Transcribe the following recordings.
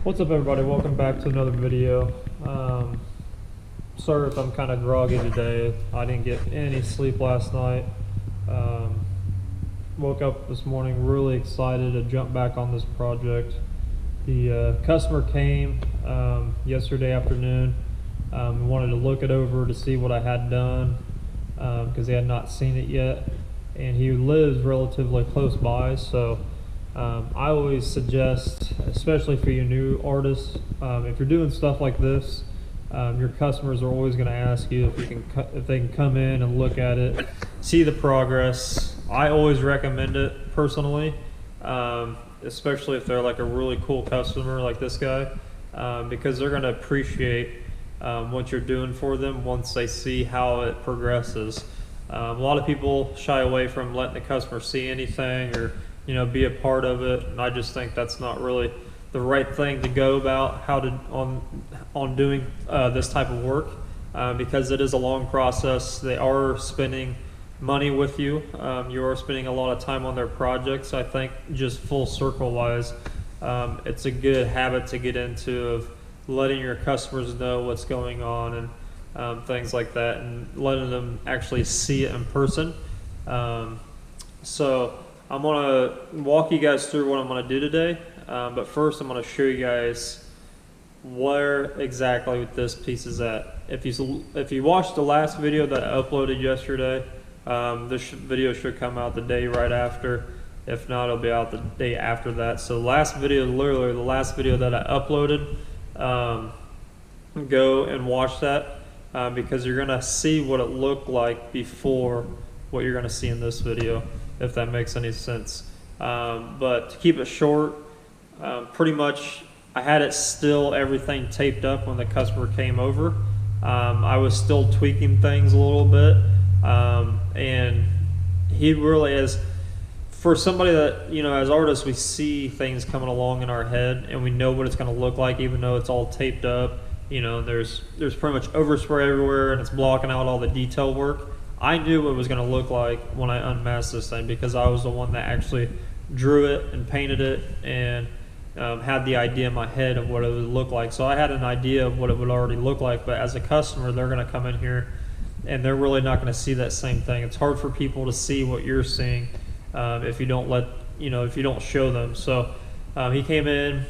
What's up, everybody? Welcome back to another video. Sorry if I'm kind of groggy today. I didn't get any sleep last night. Woke up this morning really excited to jump back on this project. The customer came yesterday afternoon and wanted to look it over to see what I had done because he had not seen it yet, and he lives relatively close by. So I always suggest, especially for you new artists, if you're doing stuff like this, your customers are always going to ask you if they can come in and look at it, see the progress. I always recommend it personally, especially if they're like a really cool customer like this guy, because they're going to appreciate what you're doing for them once they see how it progresses. A lot of people shy away from letting the customer see anything or be a part of it, and I just think that's not really the right thing to go about on doing this type of work, because it is a long process. They are spending money with you. You are spending a lot of time on their projects. I think just full circle wise, it's a good habit to get into, of letting your customers know what's going on and things like that, and letting them actually see it in person. So I'm going to walk you guys through what I'm going to do today, but first I'm going to show you guys where exactly this piece is at. If you watched the last video that I uploaded yesterday, this video should come out the day right after. If not, it'll be out the day after that. So the last video, literally the last video that I uploaded, go and watch that, because you're going to see what it looked like before what you're going to see in this video, if that makes any sense. But to keep it short, pretty much I had it still everything taped up when the customer came over. I was still tweaking things a little bit, and he really is, for somebody that, as artists, we see things coming along in our head and we know what it's going to look like, even though it's all taped up. There's pretty much overspray everywhere and it's blocking out all the detail work. I knew what it was going to look like when I unmasked this thing, because I was the one that actually drew it and painted it, and had the idea in my head of what it would look like. So I had an idea of what it would already look like, but as a customer, they're going to come in here and they're really not going to see that same thing. It's hard for people to see what you're seeing if you don't if you don't show them. So he came in,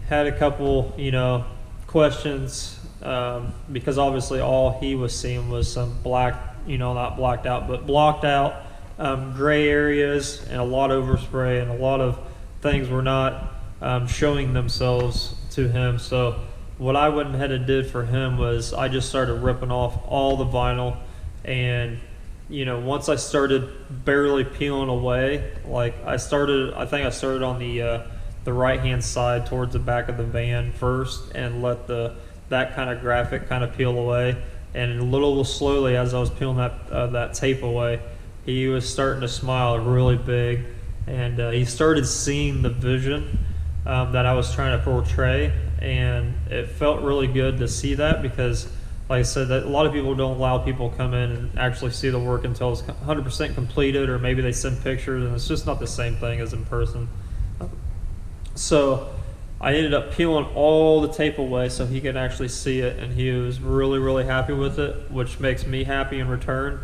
had a couple questions, because obviously all he was seeing was some black, not blacked out, but blocked out gray areas, and a lot of overspray, and a lot of things were not showing themselves to him. So what I went ahead and did for him was I just started ripping off all the vinyl, and once I started barely peeling away, like I think I started on the right hand side towards the back of the van first, and let that kind of graphic kind of peel away. And a little slowly, as I was peeling that tape away, he was starting to smile really big, and he started seeing the vision that I was trying to portray, and it felt really good to see that, because, like I said, that a lot of people don't allow people to come in and actually see the work until it's 100% completed, or maybe they send pictures, and it's just not the same thing as in person. So I ended up peeling all the tape away so he could actually see it, and he was really, really happy with it, which makes me happy in return.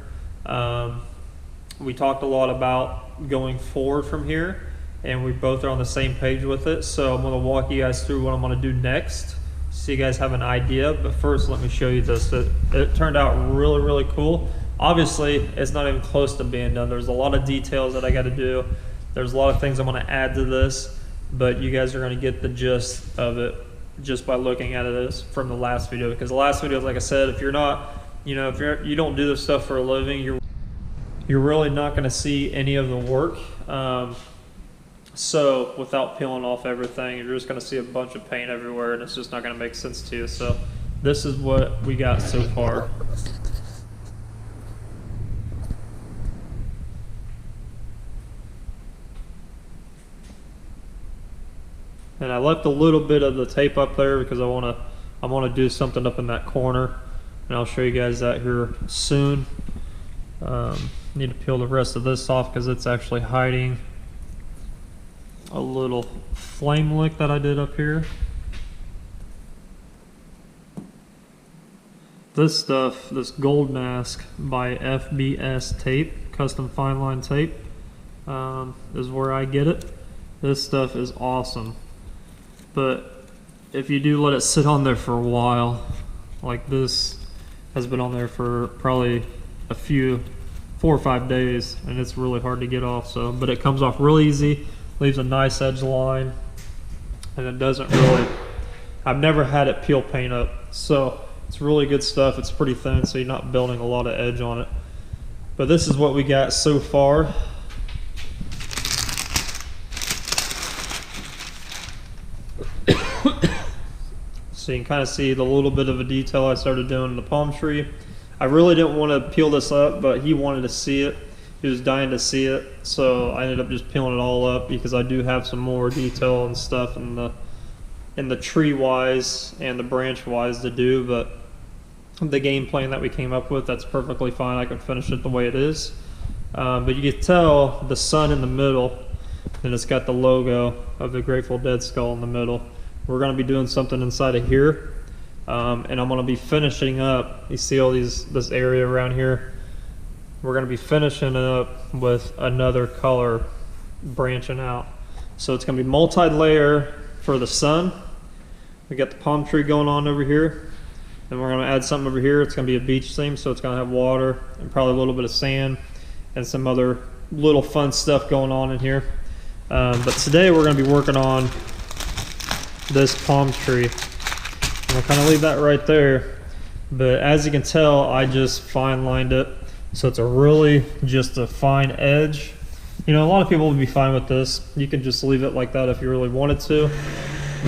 We talked a lot about going forward from here, and we both are on the same page with it. So I'm going to walk you guys through what I'm going to do next, so you guys have an idea. But first, let me show you this. It turned out really, really cool. Obviously, it's not even close to being done. There's a lot of details that I got to do. There's a lot of things I'm going to add to this, but you guys are going to get the gist of it just by looking at it from the last video. Because the last video, like I said, if you're not, if you don't do this stuff for a living, you're really not going to see any of the work. So without peeling off everything, you're just going to see a bunch of paint everywhere, and it's just not going to make sense to you. So this is what we got so far. And I left a little bit of the tape up there because I want to do something up in that corner, and I'll show you guys that here soon. Need to peel the rest of this off because it's actually hiding a little flame lick that I did up here. This stuff, this gold mask by FBS tape, custom fine line tape, is where I get it. This stuff is awesome. But if you do let it sit on there for a while, like this has been on there for probably a few, 4 or 5 days, and it's really hard to get off. So, but it comes off real easy, leaves a nice edge line, and it doesn't really, I've never had it peel paint up. So it's really good stuff. It's pretty thin, so you're not building a lot of edge on it. But this is what we got so far. So you can kind of see the little bit of a detail I started doing in the palm tree. I really didn't want to peel this up, but he wanted to see it. He was dying to see it, so I ended up just peeling it all up because I do have some more detail and stuff in the tree wise and the branch wise to do, but the game plan that we came up with, that's perfectly fine. I can finish it the way it is. But you can tell the sun in the middle, and it's got the logo of the Grateful Dead skull in the middle. We're going to be doing something inside of here, and I'm going to be finishing up. You see all this area around here? We're going to be finishing up with another color branching out. So it's going to be multi-layer for the sun. We got the palm tree going on over here. Then we're going to add something over here. It's going to be a beach theme, so it's going to have water and probably a little bit of sand and some other little fun stuff going on in here. But today we're going to be working on this palm tree. I'm going to kind of leave that right there. But as you can tell, I just fine lined it. So it's a really just a fine edge. You know, a lot of people would be fine with this. You can just leave it like that if you really wanted to.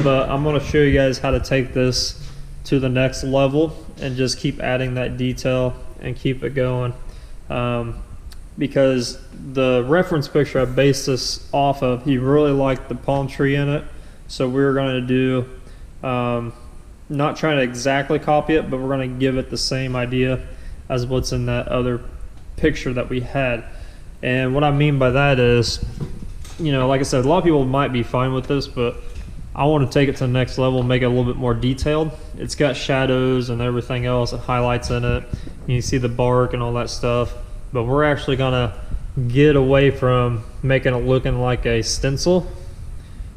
But I'm going to show you guys how to take this to the next level and just keep adding that detail and keep it going. Because the reference picture I based this off of, he really liked the palm tree in it. So we're going to do, not trying to exactly copy it, but we're going to give it the same idea as what's in that other picture that we had. And what I mean by that is, you know, like I said, a lot of people might be fine with this, but I want to take it to the next level and make it a little bit more detailed. It's got shadows and everything else, and highlights in it. You can see the bark and all that stuff. But we're actually going to get away from making it looking like a stencil.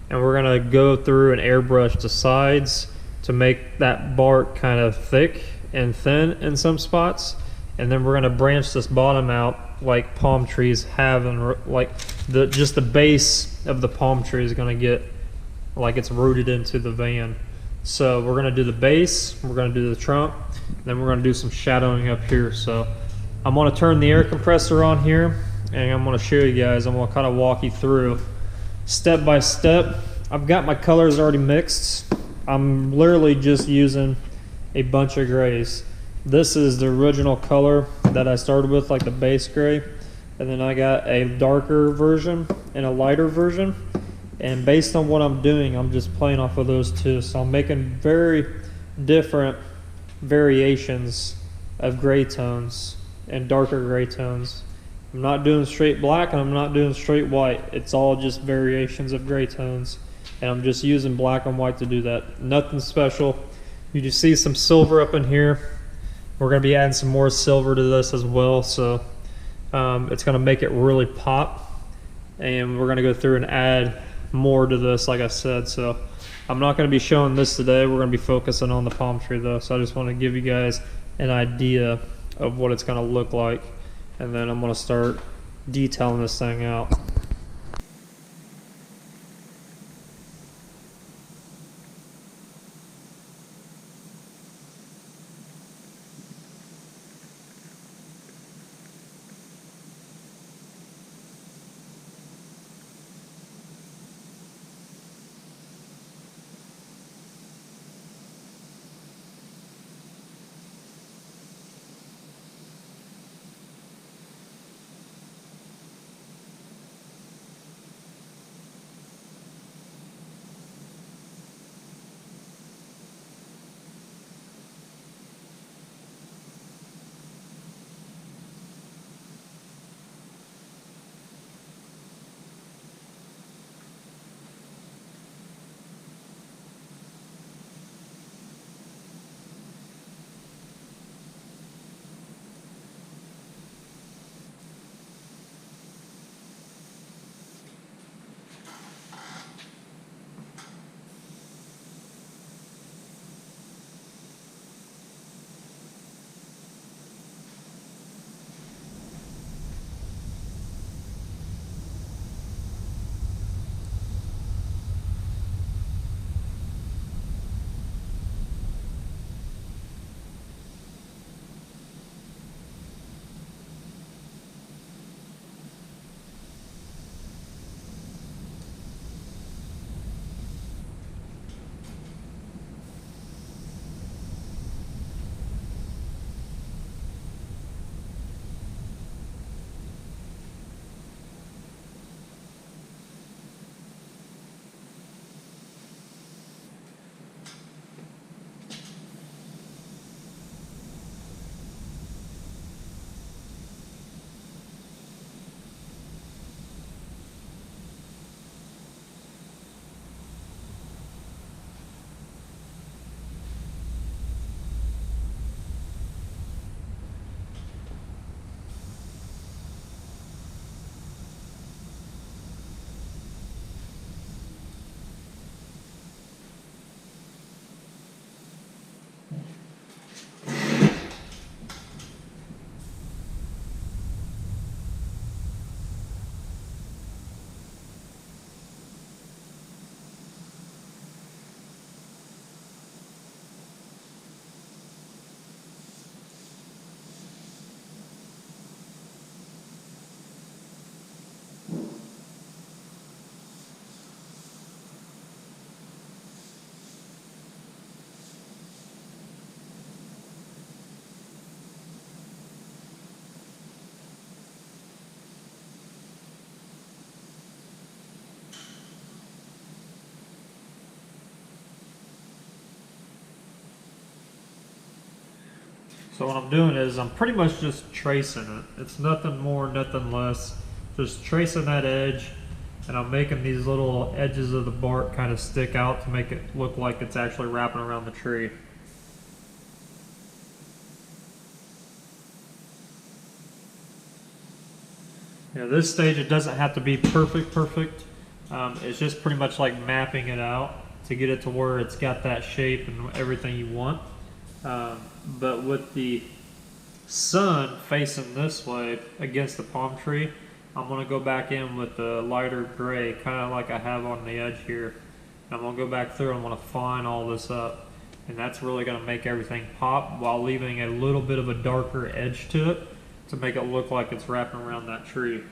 And we're going to go through and airbrush the sides to make that bark kind of thick and thin in some spots. And then we're going to branch this bottom out like palm trees have, and like just the base of the palm tree is going to get like it's rooted into the van. So we're going to do the base, we're going to do the trunk, and then we're going to do some shadowing up here. So I'm going to turn the air compressor on here, and I'm going to show you guys. I'm going to kind of walk you through step by step. I've got my colors already mixed. I'm literally just using a bunch of grays. This is the original color that I started with, like the base gray, and then I got a darker version and a lighter version. And based on what I'm doing, I'm just playing off of those two. So I'm making very different variations of gray tones and darker gray tones. I'm not doing straight black and I'm not doing straight white. It's all just variations of gray tones. And I'm just using black and white to do that. Nothing special. You just see some silver up in here. We're going to be adding some more silver to this as well. So it's going to make it really pop. And we're going to go through and add more to this, like I said. So I'm not going to be showing this today. We're going to be focusing on the palm tree though. So I just want to give you guys an idea of what it's going to look like. And then I'm going to start detailing this thing out. So what I'm doing is I'm pretty much just tracing it. It's nothing more, nothing less. Just tracing that edge, and I'm making these little edges of the bark kind of stick out to make it look like it's actually wrapping around the tree. You know, this stage, it doesn't have to be perfect. It's just pretty much like mapping it out to get it to where it's got that shape and everything you want. But with the sun facing this way against the palm tree, I'm going to go back in with the lighter gray, kind of like I have on the edge here. I'm going to go back through and I'm going to fine all this up. And that's really going to make everything pop while leaving a little bit of a darker edge to it to make it look like it's wrapping around that tree.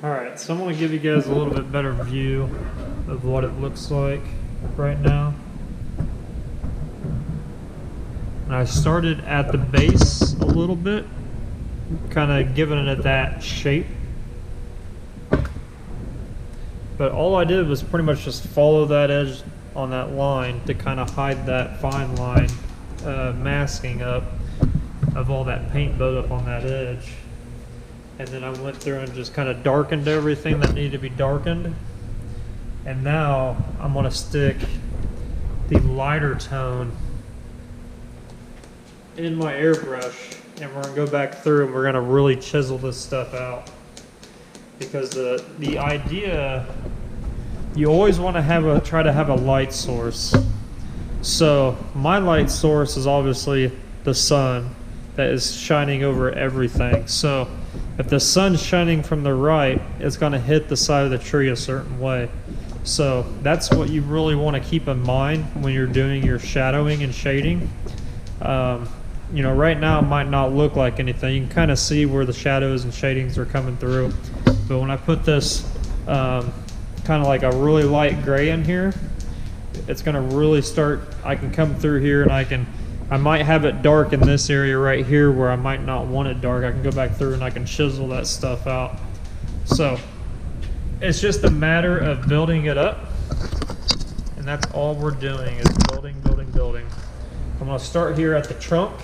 Alright, so I'm going to give you guys a little bit better view of what it looks like right now. And I started at the base a little bit, kind of giving it that shape. But all I did was pretty much just follow that edge on that line to kind of hide that fine line masking up of all that paint buildup on that edge. And then I went through and just kind of darkened everything that needed to be darkened. And now I'm going to stick the lighter tone in my airbrush, and we're going to go back through and we're going to really chisel this stuff out. Because the idea, you always want to try to have a light source. So my light source is obviously the sun that is shining over everything. So if the sun's shining from the right, it's going to hit the side of the tree a certain way. So that's what you really want to keep in mind when you're doing your shadowing and shading. You know, right now it might not look like anything. You can kind of see where the shadows and shadings are coming through. But when I put this kind of like a really light gray in here, it's going to really start, I can come through here and I might have it dark in this area right here where I might not want it dark. I can go back through and I can chisel that stuff out. So it's just a matter of building it up, and that's all we're doing is building, building, building. I'm going to start here at the trunk.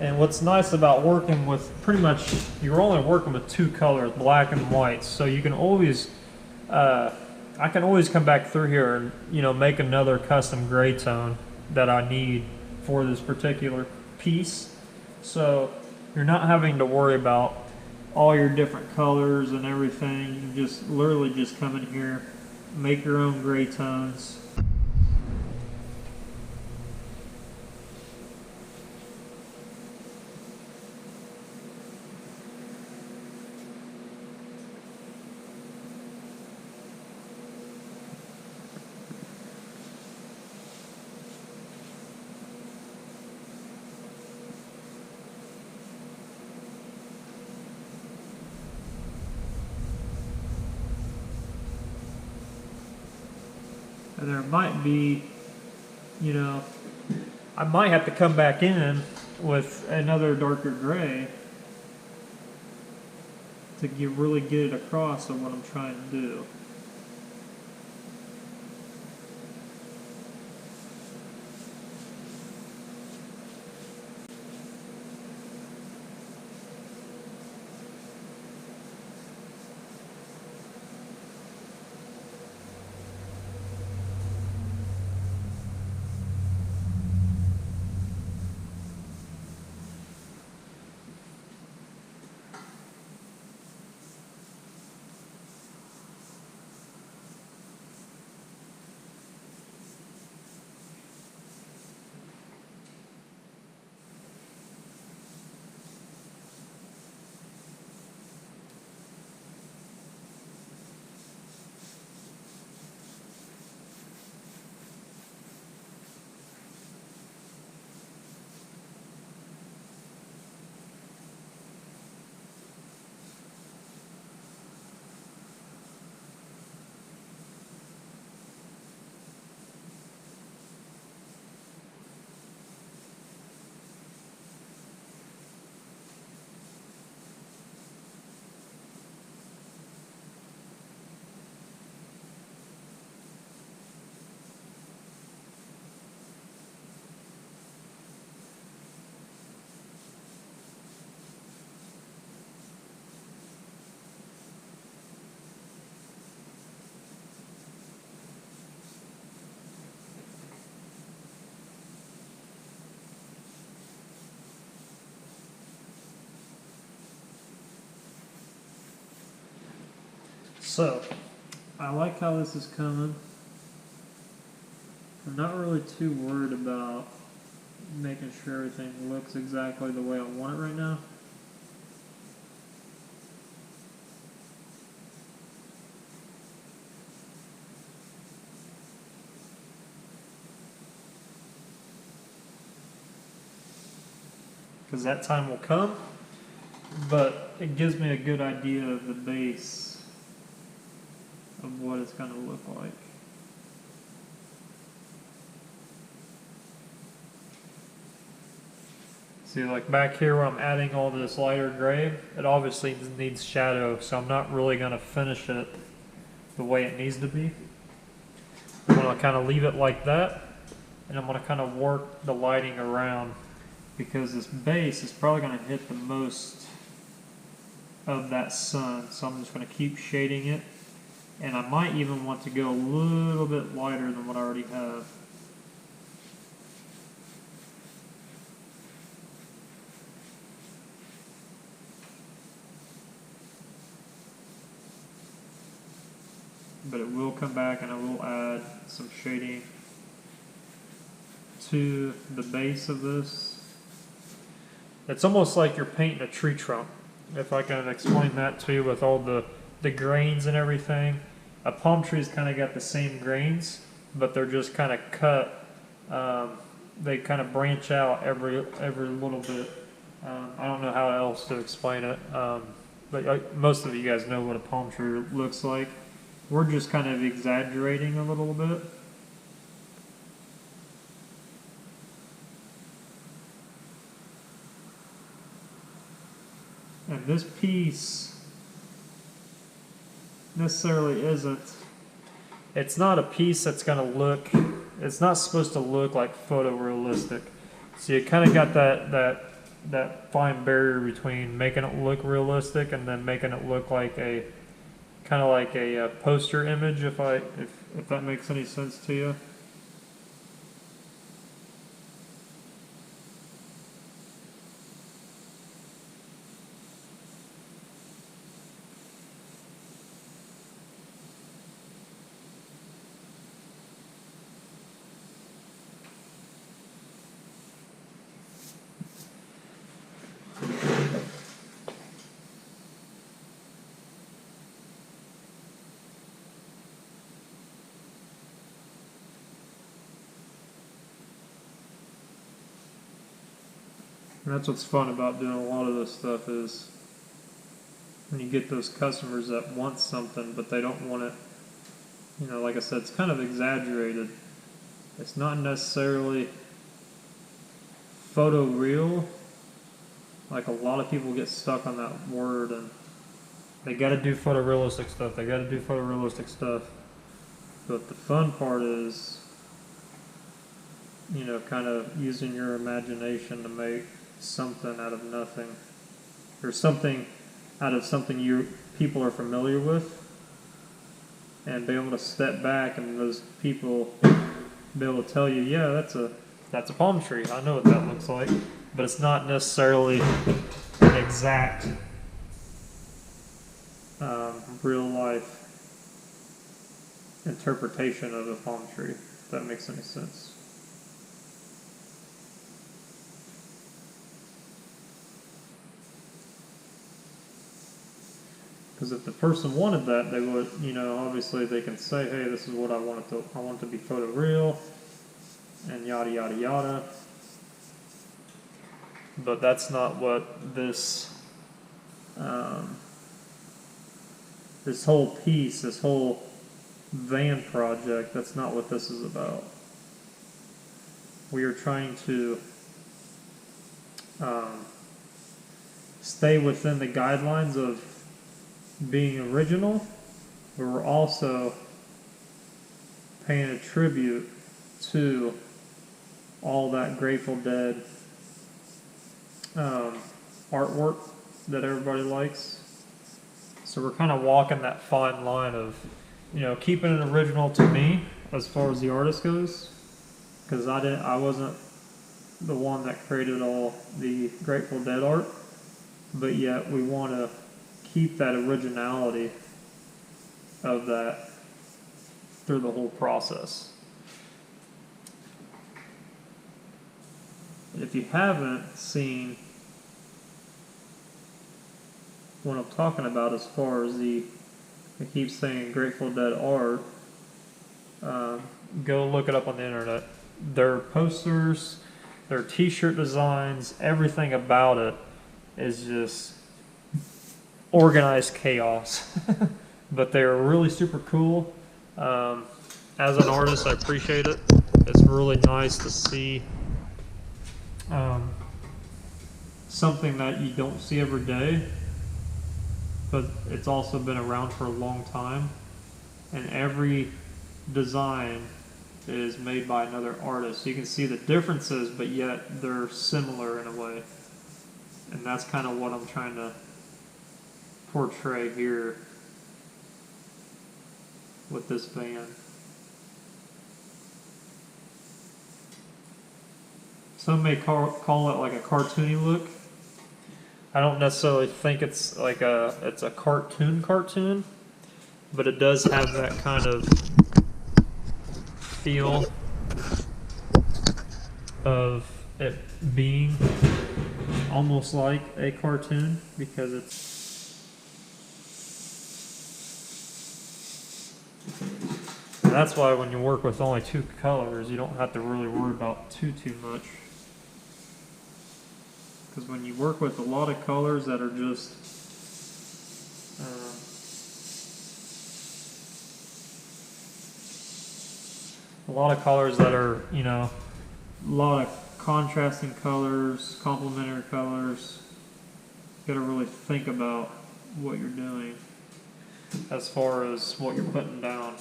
And what's nice about working with pretty much, you're only working with two colors, black and white. So you can always, I can always come back through here and, you know, make another custom gray tone that I need for this particular piece. So you're not having to worry about all your different colors and everything. You just literally just come in here, make your own gray tones. And there might be, you know, I might have to come back in with another darker gray to really get it across on what I'm trying to do. So, I like how this is coming. I'm not really too worried about making sure everything looks exactly the way I want it right now. because that time will come, but it gives me a good idea of the base of what it's going to look like. See, like back here where I'm adding all this lighter gray, it obviously needs shadow, so I'm not really going to finish it the way it needs to be. I'm going to kind of leave it like that, and I'm going to kind of work the lighting around, because this base is probably going to hit the most of that sun, so I'm just going to keep shading it, and I might even want to go a little bit lighter than what I already have. But it will come back and I will add some shading to the base of this. It's almost like you're painting a tree trunk, if I can explain that to you, with all the grains and everything. A palm tree's kind of got the same grains, but they're just kind of cut. They kind of branch out every little bit. I don't know how else to explain it, but most of you guys know what a palm tree looks like. We're just kind of exaggerating a little bit. And this piece necessarily isn't, it's not a piece that's going to look, it's not supposed to look like photorealistic. So you kind of got that fine barrier between making it look realistic and then making it look like a kind of like a poster image, if that makes any sense to you. And that's what's fun about doing a lot of this stuff, is when you get those customers that want something, but they don't want it, you know, like I said, it's kind of exaggerated. It's not necessarily photoreal. Like a lot of people get stuck on that word, and they got to do photorealistic stuff. They got to do photorealistic stuff. But the fun part is, you know, kind of using your imagination to make something out of nothing, or something out of something people are familiar with, and be able to step back and those people be able to tell you, yeah, that's a palm tree. I know what that looks like, but it's not necessarily an exact real life interpretation of a palm tree, if that makes any sense. Because if the person wanted that, they would, you know, obviously they can say, hey, this is what I want it to be photoreal, and yada, yada, yada. But that's not what this, this whole piece, this whole van project, that's not what this is about. We are trying to stay within the guidelines of being original, but we're also paying a tribute to all that Grateful Dead artwork that everybody likes. So we're kind of walking that fine line of, you know, keeping it original to me as far as the artist goes, because I wasn't the one that created all the Grateful Dead art, but yet we want to keep that originality of that through the whole process. And if you haven't seen what I'm talking about as far as I keep saying Grateful Dead art, go look it up on the internet. Their posters, their t-shirt designs, everything about it is just organized chaos. But they're really super cool. As an artist, I appreciate it. It's really nice to see something that you don't see every day, but it's also been around for a long time. And every design is made by another artist. So you can see the differences, but yet they're similar in a way. And that's kind of what I'm trying to portray here with this van. Some may call it like a cartoony look. I don't necessarily think it's like it's a cartoon, but it does have that kind of feel of it being almost like a cartoon, because it's and that's why when you work with only 2 colors, you don't have to really worry about too much. Because when you work with a lot of colors that are just a lot of colors that are, you know, a lot of contrasting colors, complementary colors, you gotta really think about what you're doing as far as what you're putting down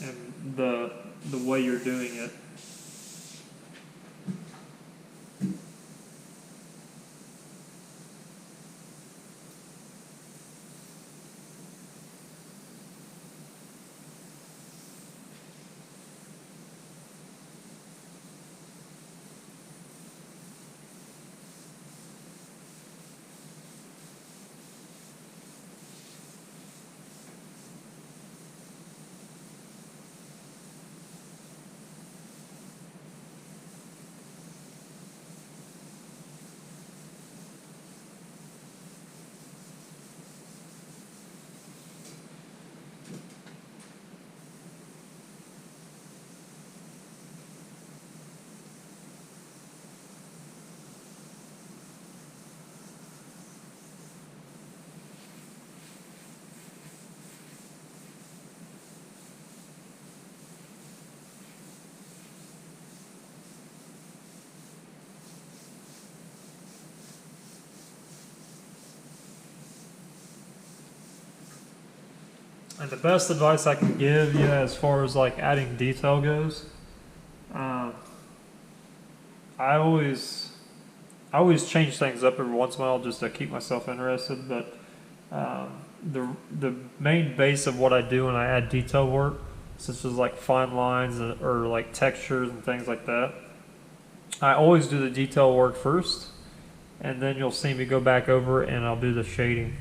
and the way you're doing it. And the best advice I can give you as far as like adding detail goes, I always change things up every once in a while just to keep myself interested. But the main base of what I do when I add detail work, such as like fine lines or like textures and things like that, I always do the detail work first, and then you'll see me go back over it and I'll do the shading.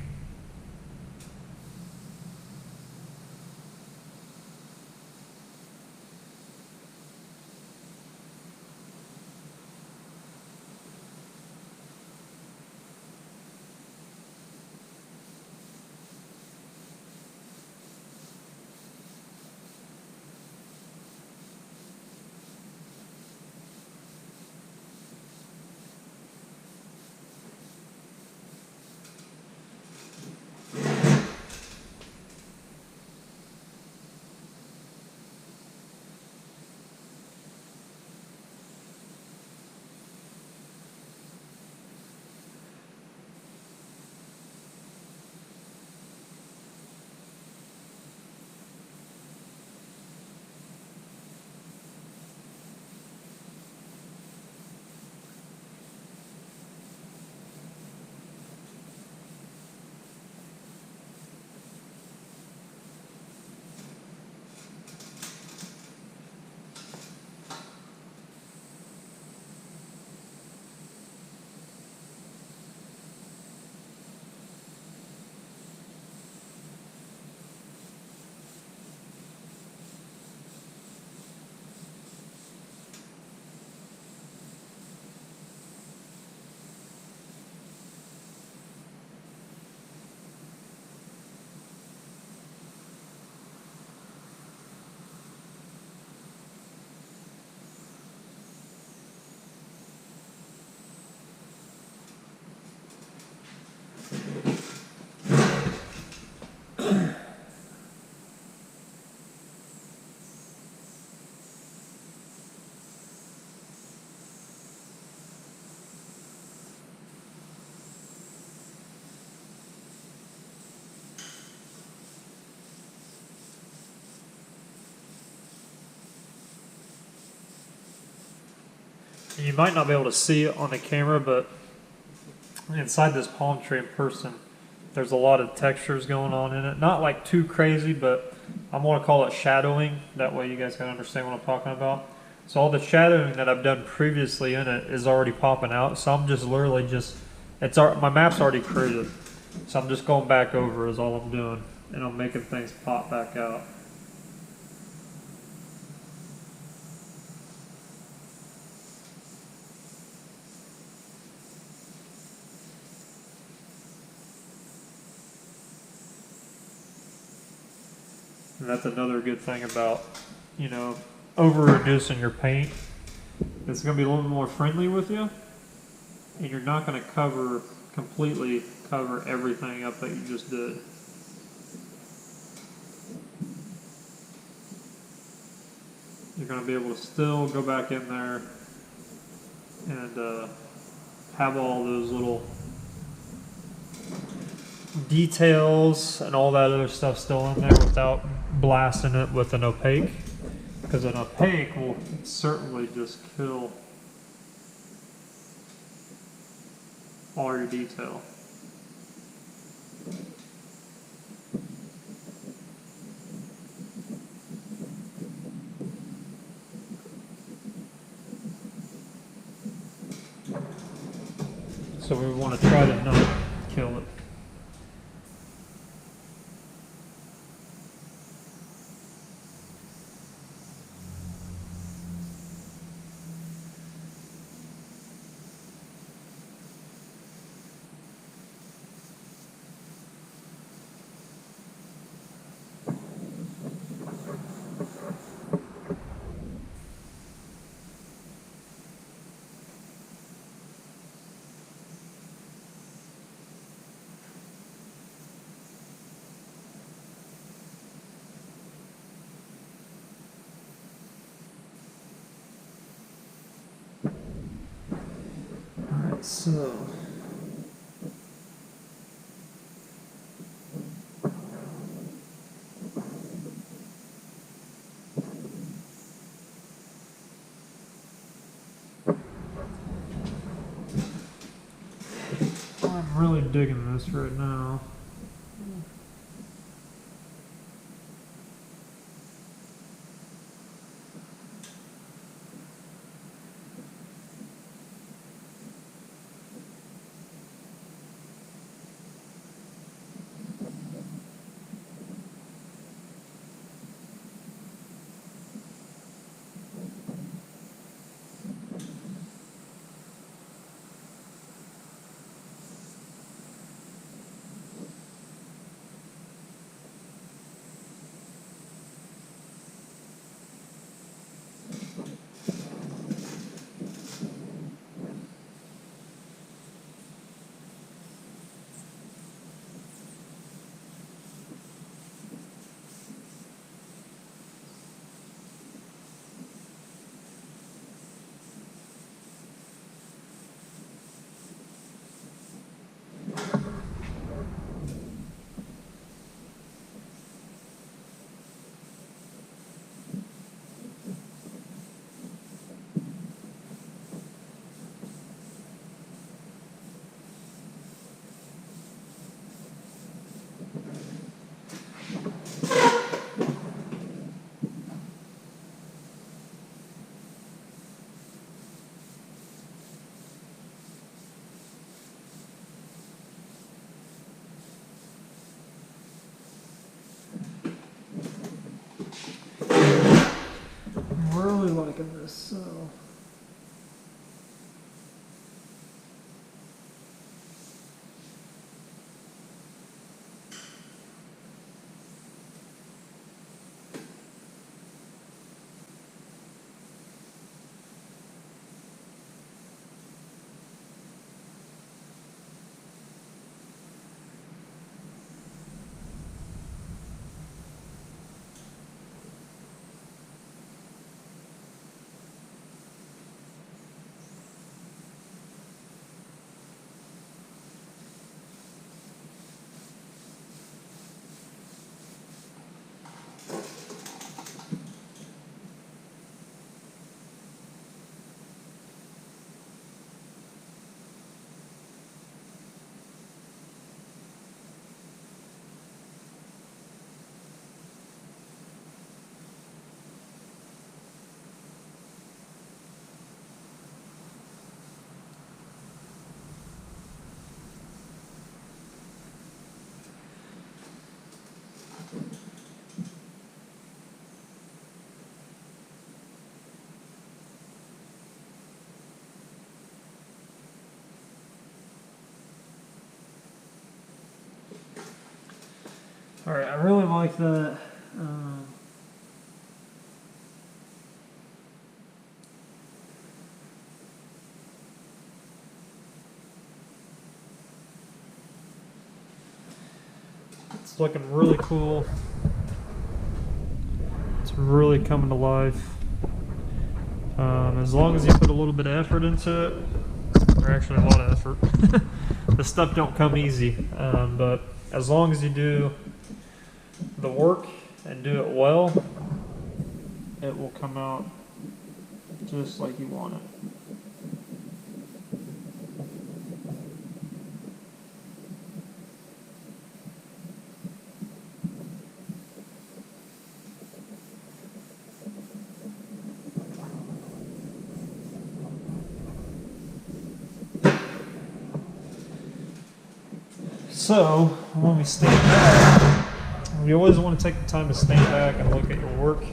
You might not be able to see it on the camera, but inside this palm tree in person, there's a lot of textures going on in it. Not like too crazy, but I'm going to call it shadowing. That way you guys can understand what I'm talking about. So all the shadowing that I've done previously in it is already popping out. So I'm just literally my map's already created. So I'm just going back over is all I'm doing. And I'm making things pop back out. And that's another good thing about, over reducing your paint. It's going to be a little bit more friendly with you, and you're not going to completely cover everything up that you just did. You're going to be able to still go back in there and have all those little details and all that other stuff still in there without blasting it with an opaque, because an opaque will certainly just kill all your detail. So we want to try to not kill it. So I'm really digging this right now. Alright, I really like that. It's looking really cool. It's really coming to life. As long as you put a little bit of effort into it, or actually a lot of effort. This stuff don't come easy, but as long as you do the work and do it well, it will come out just like you want it. So, when we stand back, we always want to take the time to stand back and look at your work.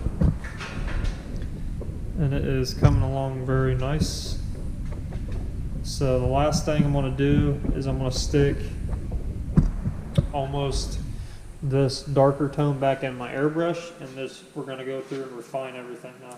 And it is coming along very nice. So the last thing I'm going to do is I'm going to stick almost this darker tone back in my airbrush, and this we're going to go through and refine everything now.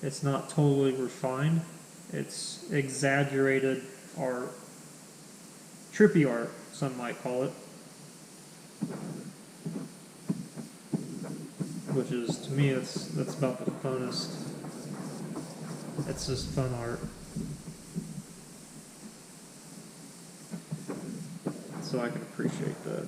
It's not totally refined. It's exaggerated art, trippy art, some might call it. Which is, to me, that's about the funnest. It's just fun art. So I can appreciate that.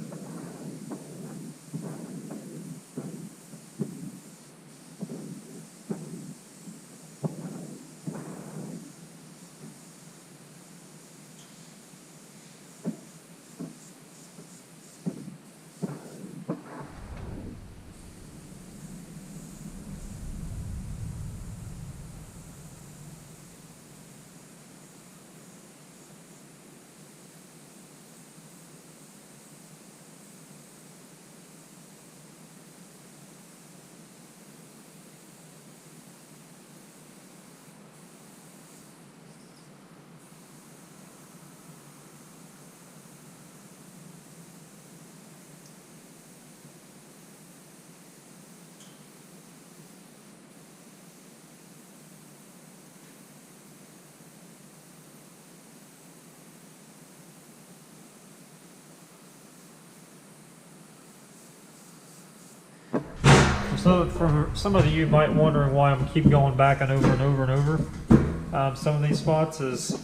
So for some of you might wondering why I'm keep going back and over and over and over some of these spots is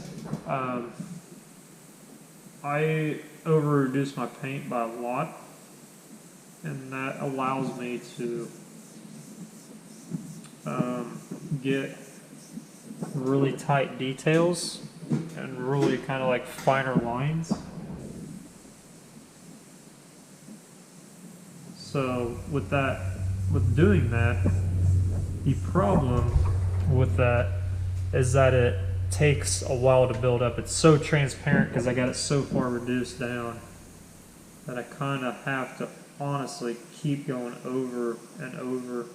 I over reduce my paint by a lot, and that allows me to get really tight details and really kind of like finer lines. So with doing that, the problem with that is that it takes a while to build up. It's so transparent because I got it so far reduced down that I kind of have to honestly keep going over and over.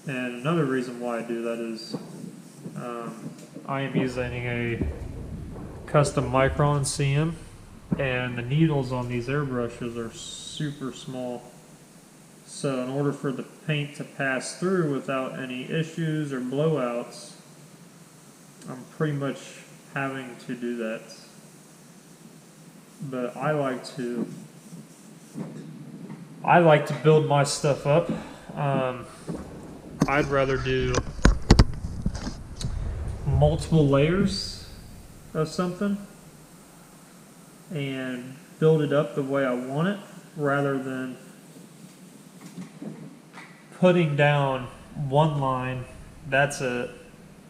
And another reason why I do that is I am using a custom Micron CM, and the needles on these airbrushes are super small. So in order for the paint to pass through without any issues or blowouts, I'm pretty much having to do that. But I like to build my stuff up. I'd rather do multiple layers of something and build it up the way I want it, rather than putting down one line, that's it,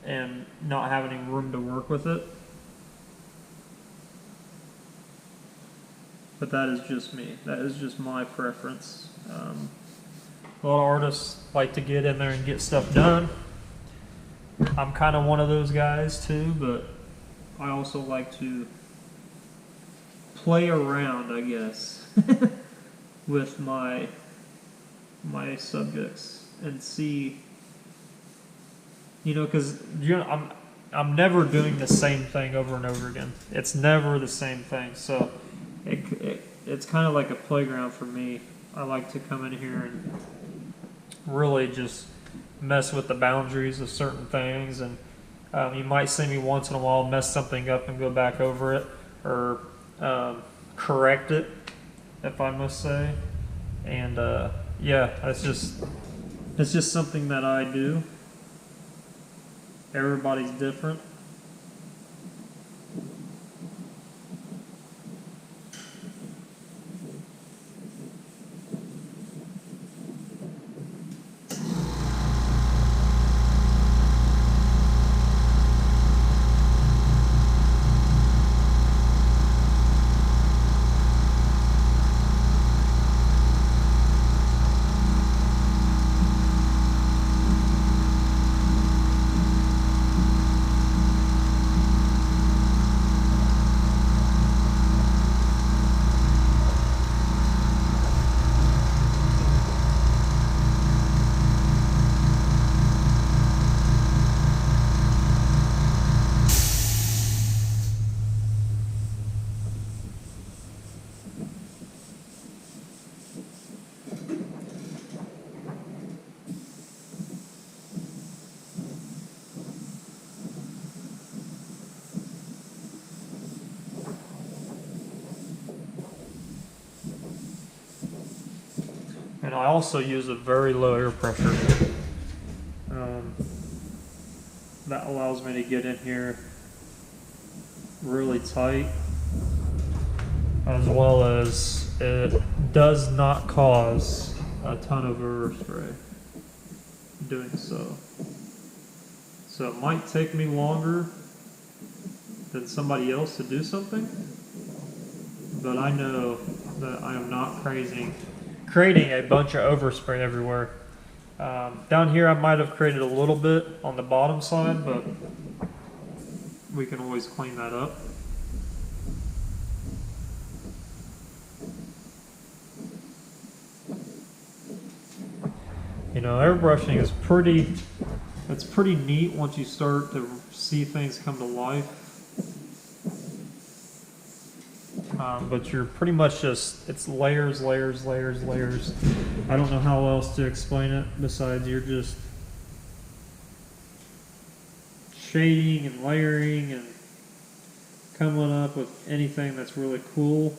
and not having any room to work with it. But that is just me. That is just my preference. A lot of artists like to get in there and get stuff done. I'm kind of one of those guys too, but I also like to play around, I guess, with my subjects and see, because I'm never doing the same thing over and over again. It's never the same thing, so it's kind of like a playground for me. I like to come in here and really just mess with the boundaries of certain things, and you might see me once in a while mess something up and go back over it, or correct it, if I must say. And yeah, it's just something that I do. Everybody's different. And I also use a very low air pressure. That allows me to get in here really tight, as well as it does not cause a ton of overspray doing so. So it might take me longer than somebody else to do something, but I know that I am not creating a bunch of overspray everywhere. Down here I might have created a little bit on the bottom side, but we can always clean that up. Airbrushing is pretty neat once you start to see things come to life. But you're pretty much it's layers, layers, layers, layers. I don't know how else to explain it besides you're just shading and layering and coming up with anything that's really cool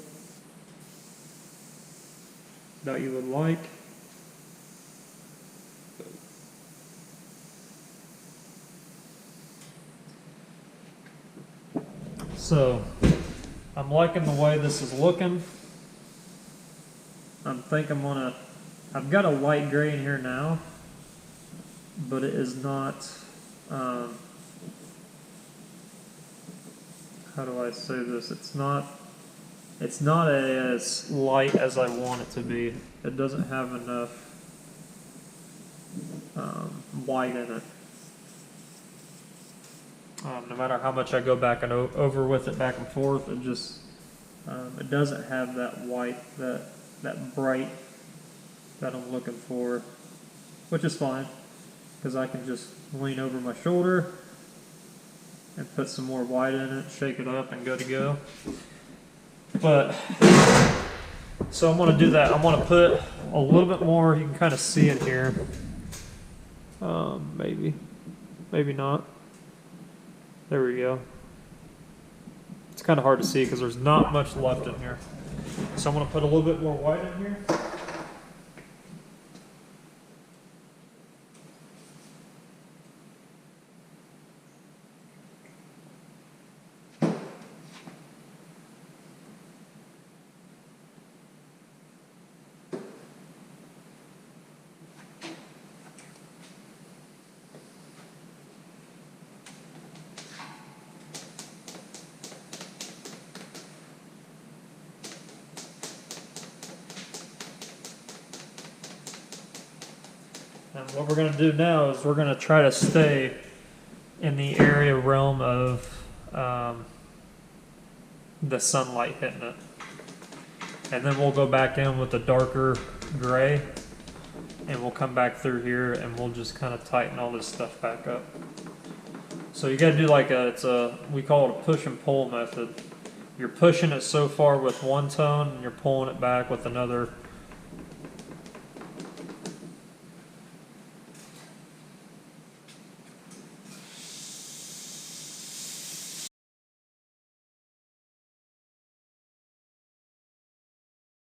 that you would like. So I'm liking the way this is looking. I've got a light gray in here now, but it is not, how do I say this? It's not as light as I want it to be. It doesn't have enough white in it. No matter how much I go back and over with it back and forth, it just it doesn't have that white, that bright that I'm looking for, which is fine because I can just lean over my shoulder and put some more white in it, shake it up, and go to go. But so I'm going to do that. I'm going to put a little bit more. You can kind of see it here. Maybe not. There we go. It's kind of hard to see because there's not much left in here. So I'm going to put a little bit more white in here. And what we're going to do now is we're going to try to stay in the area realm of the sunlight hitting it. And then we'll go back in with the darker gray, and we'll come back through here and we'll just kind of tighten all this stuff back up. So you got to do like we call it a push and pull method. You're pushing it so far with one tone and you're pulling it back with another